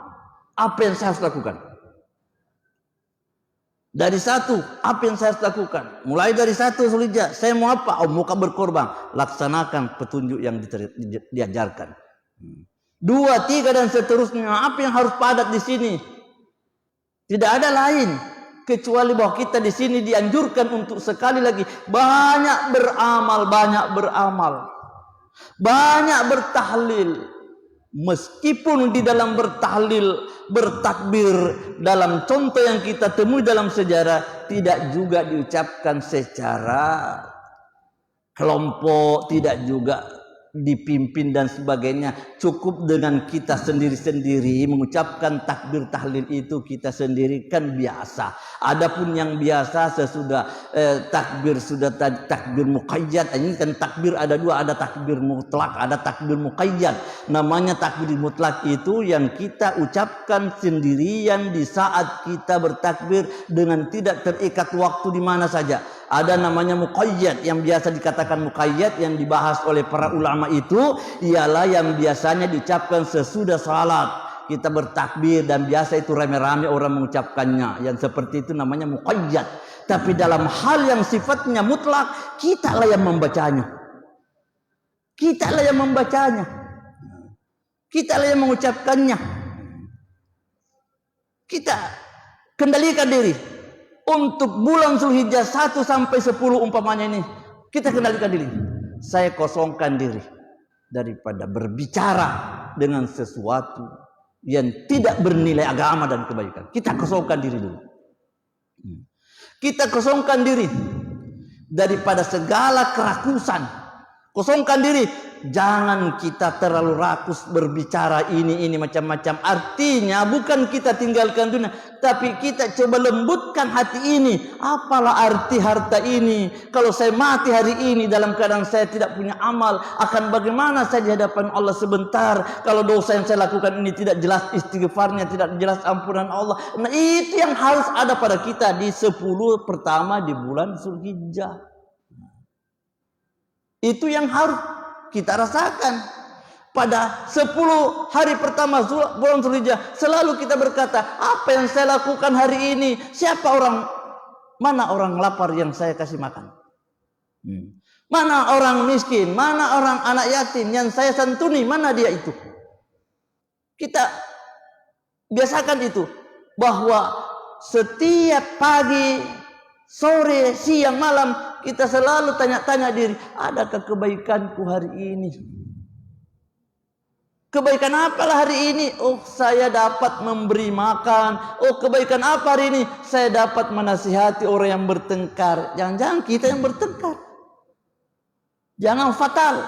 apa yang saya harus lakukan. Dari 1, apa yang saya harus lakukan? Mulai dari 1 Zulhijjah, saya mau apa? Mau berkorban. Laksanakan petunjuk yang diajarkan. 2, 3 dan seterusnya. Apa yang harus padat di sini? Tidak ada lain kecuali bahwa kita di sini dianjurkan untuk sekali lagi banyak beramal, banyak bertahlil. Meskipun di dalam bertahlil, bertakbir dalam contoh yang kita temui dalam sejarah tidak juga diucapkan secara kelompok, tidak juga dipimpin dan sebagainya. Cukup dengan kita sendiri-sendiri mengucapkan takbir tahlil itu kita sendiri kan biasa. Adapun yang biasa sesudah takbir sudah takbir muqayyad, ini kan takbir ada 2, ada takbir mutlak, ada takbir muqayyad. Namanya takbir mutlak itu yang kita ucapkan sendirian di saat kita bertakbir dengan tidak terikat waktu di mana saja. Ada namanya muqayyad, yang biasa dikatakan muqayyad yang dibahas oleh para ulama itu ialah yang biasanya diucapkan sesudah salat. Kita bertakbir dan biasa itu rame-rame orang mengucapkannya. Yang seperti itu namanya muqayyad. Tapi dalam hal yang sifatnya mutlak, kitalah yang membacanya. Kitalah yang membacanya. Kitalah yang mengucapkannya. Kita kendalikan diri. Untuk bulan Zulhijjah 1 sampai 10 umpamanya ini, kita kendalikan diri. Saya kosongkan diri daripada berbicara dengan sesuatu yang tidak bernilai agama dan kebaikan. Kita kosongkan diri dulu. Kita kosongkan diri daripada segala kerakusan. Kosongkan diri. Jangan kita terlalu rakus berbicara ini macam-macam. Artinya bukan kita tinggalkan dunia, tapi kita coba lembutkan hati ini. Apalah arti harta ini? Kalau saya mati hari ini dalam keadaan saya tidak punya amal, akan bagaimana saya di hadapan Allah sebentar? Kalau dosa yang saya lakukan ini tidak jelas istighfarnya, tidak jelas ampunan Allah. Nah, itu yang harus ada pada kita di 10 pertama di bulan Zulhijjah. Itu yang harus kita rasakan pada 10 hari pertama bulan Zulhijjah. Selalu kita berkata, apa yang saya lakukan hari ini? Mana orang lapar yang saya kasih makan? Mana orang miskin? Mana orang anak yatim yang saya santuni? Mana dia itu? Kita biasakan itu, bahwa setiap pagi, sore, siang, malam kita selalu tanya-tanya diri, adakah kebaikanku hari ini? Kebaikan apalah hari ini? Oh, saya dapat memberi makan. Oh, kebaikan apa hari ini? Saya dapat menasihati orang yang bertengkar. Jangan-jangan kita yang bertengkar. Jangan fatal.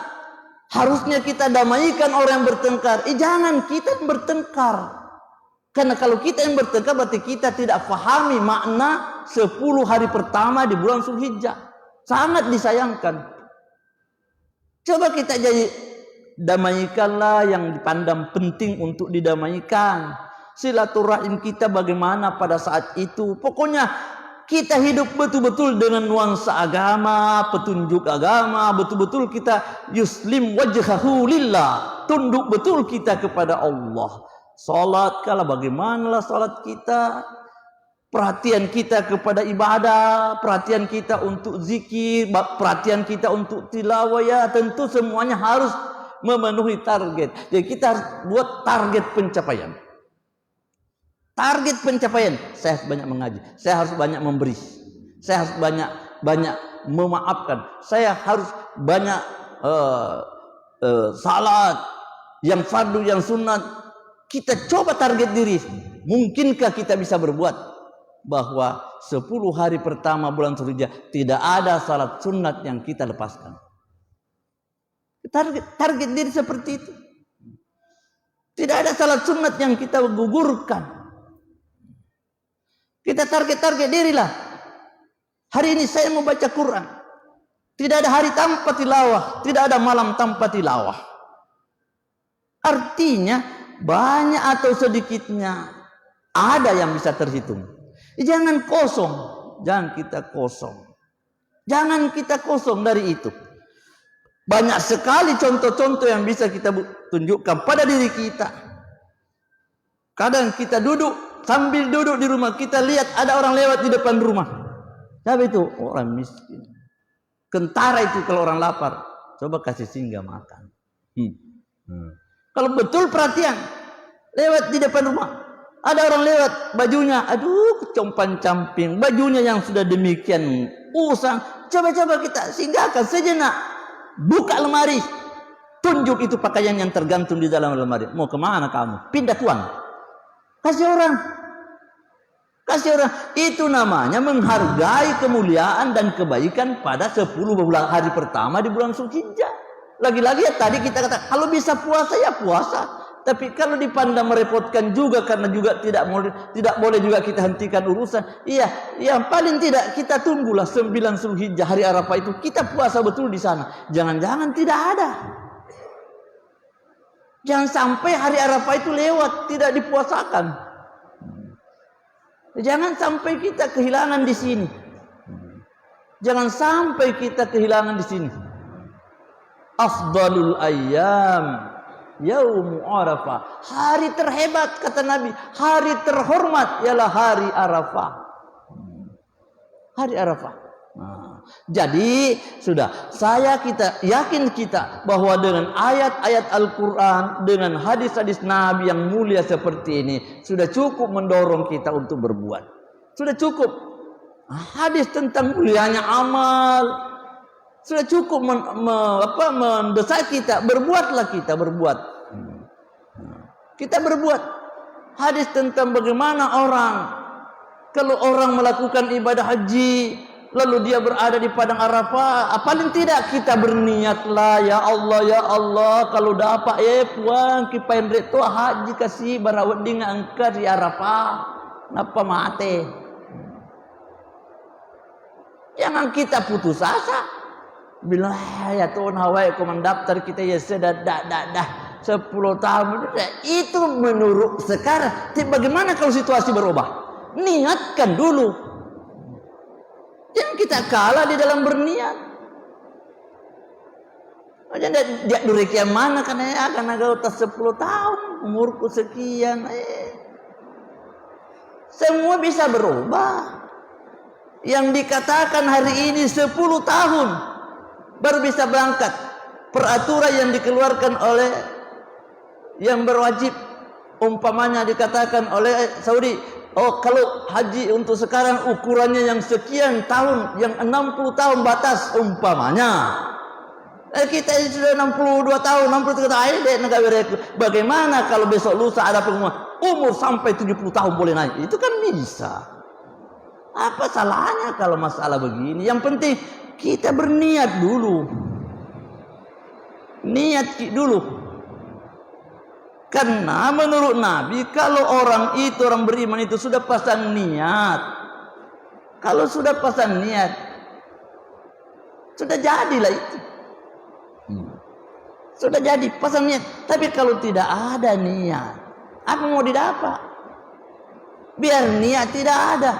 Harusnya kita damaikan orang yang bertengkar. Jangan kita yang bertengkar. Karena kalau kita yang bertengkar berarti kita tidak fahami makna 10 hari pertama di bulan Zulhijjah. Sangat disayangkan. Coba kita jadi damaikanlah yang dipandang penting untuk didamaikan. Silaturahim kita bagaimana pada saat itu. Pokoknya kita hidup betul-betul dengan nuansa agama, petunjuk agama. Betul-betul kita yuslim wajhahu lillah. Tunduk betul kita kepada Allah. Salat kala bagaimanalah salat kita. Perhatian kita kepada ibadah, perhatian kita untuk zikir, perhatian kita untuk tilawah, ya tentu semuanya harus memenuhi target. Jadi kita harus buat target pencapaian. Target pencapaian. Saya harus banyak mengaji. Saya harus banyak memberi. Saya harus banyak memaafkan. Saya harus banyak salat yang fardu, yang sunat. Kita coba target diri. Mungkinkah kita bisa berbuat bahwa 10 hari pertama bulan Zulhijjah tidak ada salat sunat yang kita lepaskan? Target diri seperti itu. Tidak ada salat sunat yang kita gugurkan. Kita target dirilah. Hari ini saya mau baca Quran. Tidak ada hari tanpa tilawah. Tidak ada malam tanpa tilawah. Artinya banyak atau sedikitnya ada yang bisa terhitung. Jangan kosong. Jangan kita kosong. Jangan kita kosong dari itu. Banyak sekali contoh-contoh yang bisa kita tunjukkan pada diri kita. Kadang kita sambil duduk di rumah, kita lihat ada orang lewat di depan rumah. Siapa itu? Orang miskin. Kentara itu kalau orang lapar, coba kasih singgah makan. Kalau betul perhatian, lewat di depan rumah, ada orang lewat, bajunya, aduh, compang-camping, bajunya yang sudah demikian usang. Coba-coba kita singgahkan sejenak. Buka lemari, tunjuk itu pakaian yang tergantung di dalam lemari. Mau kemana kamu? Pindah tuan. Kasih orang. Itu namanya menghargai kemuliaan dan kebaikan pada 10 hari pertama di bulan Zulhijjah. Lagi-lagi ya tadi kita kata, kalau bisa puasa ya puasa. Tapi kalau dipandang merepotkan juga karena juga tidak boleh juga kita hentikan urusan. Iya, yang paling tidak kita tunggulah 9 Zulhijjah hari Arafah itu kita puasa betul di sana. Jangan-jangan tidak ada. Jangan sampai hari Arafah itu lewat tidak dipuasakan. Jangan sampai kita kehilangan di sini. Jangan sampai kita kehilangan di sini. Afdalul ayyam Yaumu Arafah, hari terhebat kata Nabi, hari terhormat ialah hari Arafah. Hari Arafah. Jadi sudah kita yakin bahwa dengan ayat-ayat Al-Quran, dengan hadis-hadis Nabi yang mulia seperti ini sudah cukup mendorong kita untuk berbuat. Sudah cukup. Hadis tentang mulianya amal sudah cukup mendesak kita, berbuatlah kita berbuat. Kita berbuat. Hadis tentang bagaimana kalau orang melakukan ibadah haji, lalu dia berada di padang Arafah, paling tidak kita berniatlah, ya Allah, kalau dapat puang kipain reto haji kasih barawat dengan angkat di Arafah, napa mate. Jangan kita putus asa. Bila ya Tuhan Hawaii komandaptar kita ya sudah dah 10 tahun itu menurut sekarang. Bagaimana kalau situasi berubah? Niatkan dulu. Jangan kita kalah di dalam berniat. Dia durikian mana karena akan agak 10 tahun umurku sekian. Semua bisa berubah. Yang dikatakan hari ini 10 tahun baru bisa berangkat. Peraturan yang dikeluarkan oleh yang berwajib, umpamanya dikatakan oleh Saudi, kalau haji untuk sekarang ukurannya yang sekian tahun, yang 60 tahun batas umpamanya. Kita ini sudah 62 tahun, 63 tahun, dek negara itu. Bagaimana kalau besok lusa ada pengumuman umur sampai 70 tahun boleh naik? Itu kan bisa. Apa salahnya kalau masalah begini? Yang penting kita berniat dulu. Niat dulu. Karena menurut Nabi, kalau orang beriman itu sudah pasang niat. Kalau sudah pasang niat, sudah jadilah itu. Sudah jadi pasang niat. Tapi kalau tidak ada niat, apa mau didapat? Biar niat tidak ada.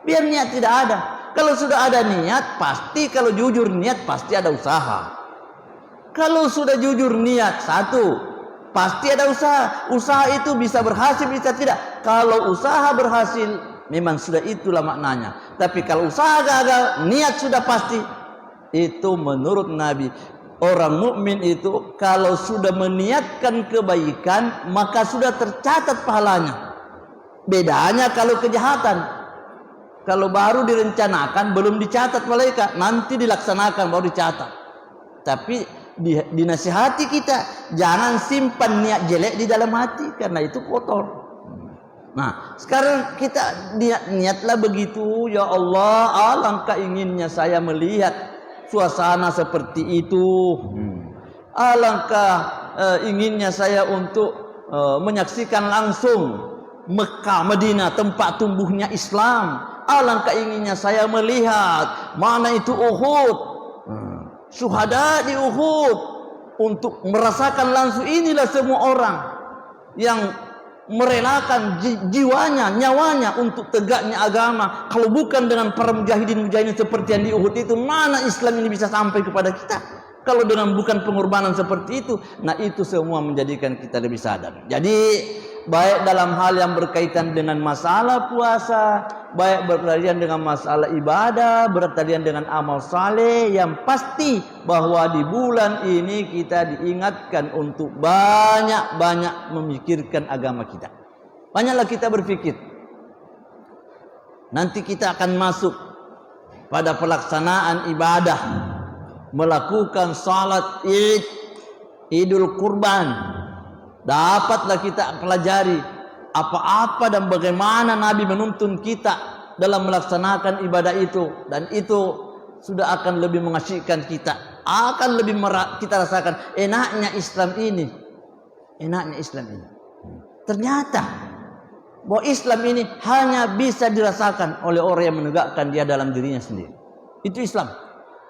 Biar niat tidak ada. Kalau sudah ada niat, pasti kalau jujur niat pasti ada usaha. Kalau sudah jujur niat, satu, pasti ada usaha. Usaha itu bisa berhasil, bisa tidak. Kalau usaha berhasil, memang sudah itulah maknanya. Tapi kalau usaha gagal, niat sudah pasti. Itu menurut Nabi, orang mukmin itu kalau sudah meniatkan kebaikan, maka sudah tercatat pahalanya. Bedanya kalau kejahatan, kalau baru direncanakan belum dicatat malaikat, nanti dilaksanakan baru dicatat. Tapi dinasihati kita jangan simpan niat jelek di dalam hati, karena itu kotor. Nah, sekarang kita niatlah begitu. Ya Allah, alangkah inginnya saya melihat suasana seperti itu. Alangkah inginnya saya untuk menyaksikan langsung Mekah, Madinah, tempat tumbuhnya Islam. Alangkah inginnya saya melihat mana itu Uhud, syuhada di Uhud, untuk merasakan langsung. Inilah semua orang yang merelakan jiwanya, nyawanya untuk tegaknya agama. Kalau bukan dengan para mujahidin seperti yang di Uhud itu, mana Islam ini bisa sampai kepada kita? Kalau dengan bukan pengorbanan seperti itu, nah itu semua menjadikan kita lebih sadar. Jadi baik dalam hal yang berkaitan dengan masalah puasa, baik berkaitan dengan masalah ibadah, berkaitan dengan amal saleh, yang pasti bahwa di bulan ini kita diingatkan untuk banyak-banyak memikirkan agama kita. Banyaklah kita berpikir. Nanti kita akan masuk pada pelaksanaan ibadah, melakukan salat Id, Idul Kurban. Dapatlah kita pelajari apa-apa dan bagaimana Nabi menuntun kita dalam melaksanakan ibadah itu, dan itu sudah akan lebih mengasyikkan kita, akan lebih kita rasakan enaknya Islam ini, enaknya Islam ini. Ternyata bahwa Islam ini hanya bisa dirasakan oleh orang yang menegakkan dia dalam dirinya sendiri. Itu Islam.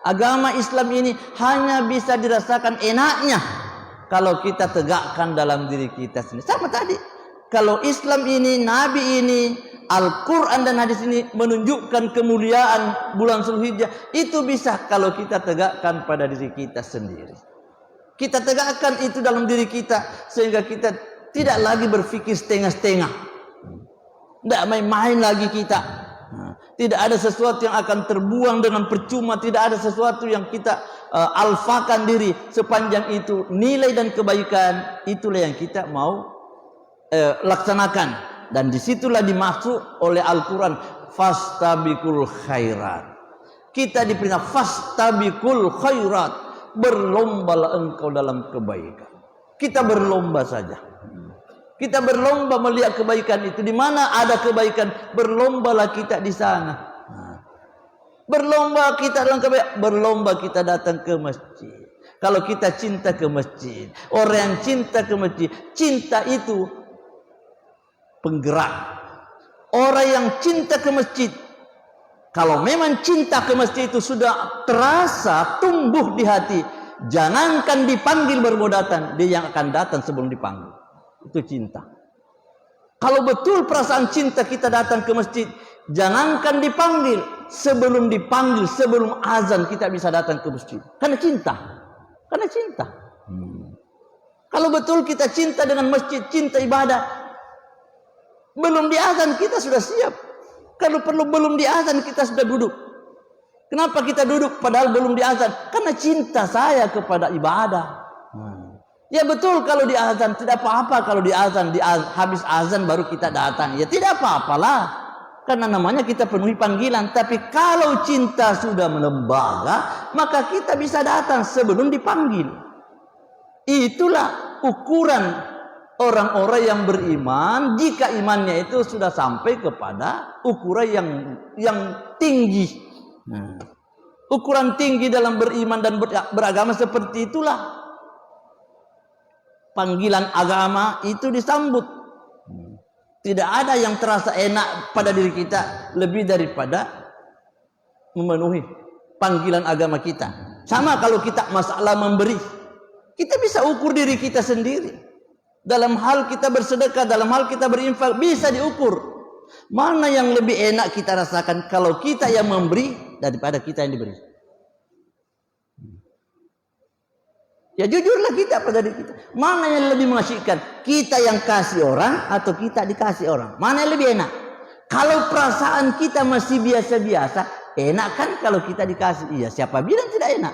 Agama Islam ini hanya bisa dirasakan enaknya kalau kita tegakkan dalam diri kita sendiri. Sama tadi, kalau Islam ini, Nabi ini, Al-Quran dan hadis ini menunjukkan kemuliaan bulan Zulhijjah, itu bisa kalau kita tegakkan pada diri kita sendiri. Kita tegakkan itu dalam diri kita, sehingga kita tidak lagi berpikir setengah-setengah. Tidak main-main lagi kita. Tidak ada sesuatu yang akan terbuang dengan percuma. Tidak ada sesuatu yang kita alfakan diri. Sepanjang itu nilai dan kebaikan, itulah yang kita mau laksanakan. Dan disitulah dimaksud oleh Al-Quran, fastabiqul khairat. Kita diperintah fastabiqul khairat, berlombalah engkau dalam kebaikan. Kita berlomba saja. Kita berlomba melihat kebaikan itu. Di mana ada kebaikan, berlombalah kita di sana. Berlomba kita dalam kebaikan, berlomba kita datang ke masjid. Kalau kita cinta ke masjid, orang yang cinta ke masjid, cinta itu penggerak. Orang yang cinta ke masjid, kalau memang cinta ke masjid itu sudah terasa tumbuh di hati, jangankan dipanggil baru datang, dia yang akan datang sebelum dipanggil. Itu cinta. Kalau betul perasaan cinta kita datang ke masjid, jangankan dipanggil, sebelum dipanggil, sebelum azan kita bisa datang ke masjid. Karena cinta. Karena cinta. Kalau betul kita cinta dengan masjid, cinta ibadah, belum diazan kita sudah siap. Kalau perlu belum diazan kita sudah duduk. Kenapa kita duduk padahal belum diazan? Karena cinta saya kepada ibadah. Ya betul, kalau di azan tidak apa-apa, kalau di azan habis azan baru kita datang, ya tidak apa-apalah. karena namanya kita penuhi panggilan. Tapi kalau cinta sudah melembaga, maka kita bisa datang sebelum dipanggil. Itulah ukuran orang-orang yang beriman jika imannya itu sudah sampai kepada ukuran yang tinggi. Ukuran tinggi dalam beriman dan beragama seperti itulah panggilan agama itu disambut. Tidak ada yang terasa enak pada diri kita lebih daripada memenuhi panggilan agama kita. Sama kalau kita masalah memberi, kita bisa ukur diri kita sendiri. Dalam hal kita bersedekah, dalam hal kita berinfak, bisa diukur. Mana yang lebih enak kita rasakan kalau kita yang memberi daripada kita yang diberi. Ya jujurlah kita pada diri kita. Mana yang lebih mengasyikkan? Kita yang kasih orang atau kita dikasih orang? Mana yang lebih enak? Kalau perasaan kita masih biasa-biasa, enak kan kalau kita dikasih? Iya, siapa bilang tidak enak?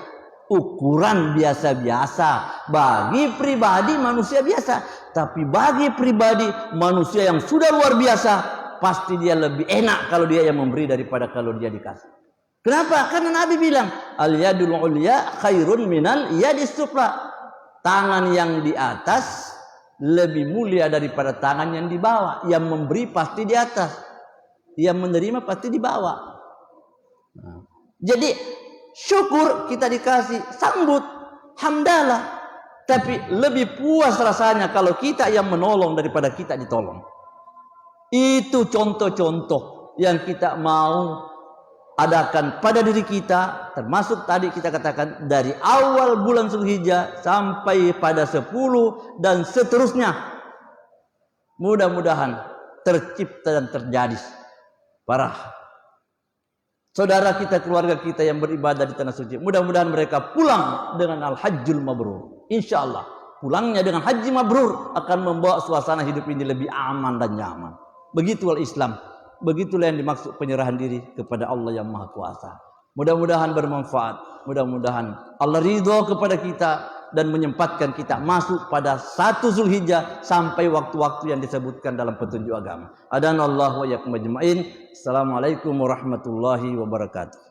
Ukuran biasa-biasa. Bagi pribadi manusia biasa. Tapi bagi pribadi manusia yang sudah luar biasa, pasti dia lebih enak kalau dia yang memberi daripada kalau dia dikasih. Kenapa? Karena Nabi bilang, al-yadul ulya khairun minal yadis sufla. Tangan yang di atas lebih mulia daripada tangan yang di bawah. Yang memberi pasti di atas, yang menerima pasti di bawah. Jadi syukur kita dikasih, sambut, hamdalah. Tapi lebih puas rasanya kalau kita yang menolong daripada kita ditolong. Itu contoh-contoh yang kita mau adakan pada diri kita, termasuk tadi kita katakan dari awal bulan Zulhijjah sampai pada 10 dan seterusnya. Mudah-mudahan tercipta dan terjadi para saudara kita, keluarga kita yang beribadah di tanah suci. Mudah-mudahan mereka pulang dengan al-hajjul mabrur. Insyaallah pulangnya dengan haji mabrur akan membawa suasana hidup ini lebih aman dan nyaman. Begitulah Islam. Begitulah yang dimaksud penyerahan diri kepada Allah yang Maha Kuasa. Mudah-mudahan bermanfaat. Mudah-mudahan Allah ridho kepada kita dan menyempatkan kita masuk pada 1 Zulhijjah sampai waktu-waktu yang disebutkan dalam petunjuk agama. Adanallahu wa iyyakum ajma'in. Assalamualaikum warahmatullahi wabarakatuh.